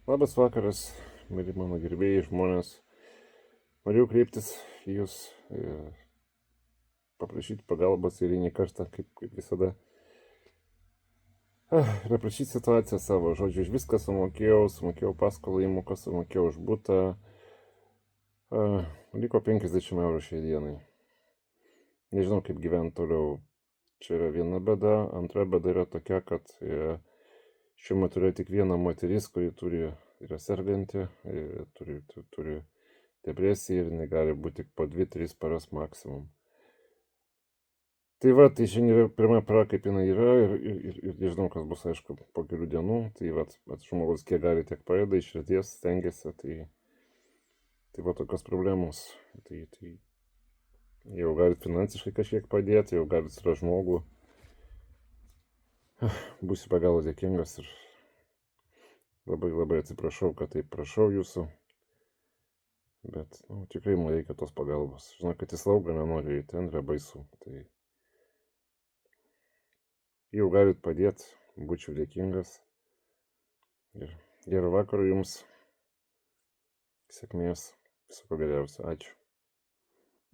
Labas vakaras, mėly mano gerbėjai žmonės. Norėjau kreiptis į jūs, paprašyti pagalbos eilinį kartą, kaip visada. Ir aprašyti situaciją savo. Žodžiu, už viską sumokėjau paskolą įmoką, sumokėjau už butą. Liko 50 eurų šiai dienai. Nežinau, kaip gyventi toliau. Čia yra viena bėda. Antra bėda yra tokia, kad šiuo metu yra tik viena moteris, kuri yra serganti, turi depresiją ir negali būti tik po 2-3 paras maksimum. Tai va, tai šiandien yra pirma para, kaip jinai yra ir nežinau, kas bus, aišku, po kelių dienų. Tai va, žmogus kiek gali, tiek padeda, iš širdies stengiasi, tai va tokios problemos. Tai jau gali finansiškai kažkiek padėti, jau gali surasti žmogų. Būsiu be galo dėkingas ir labai atsiprašau, kad taip prašau jūsų. Bet tikrai man reikia tos pagalbos. Žinau, kad į slaugą nenoriu eiti, ten yra baisu. Tai jau galit padėti, būčiau dėkingas. Ir gero vakaro jums. Sėkmės. Viso ko geriausio. Ačiū.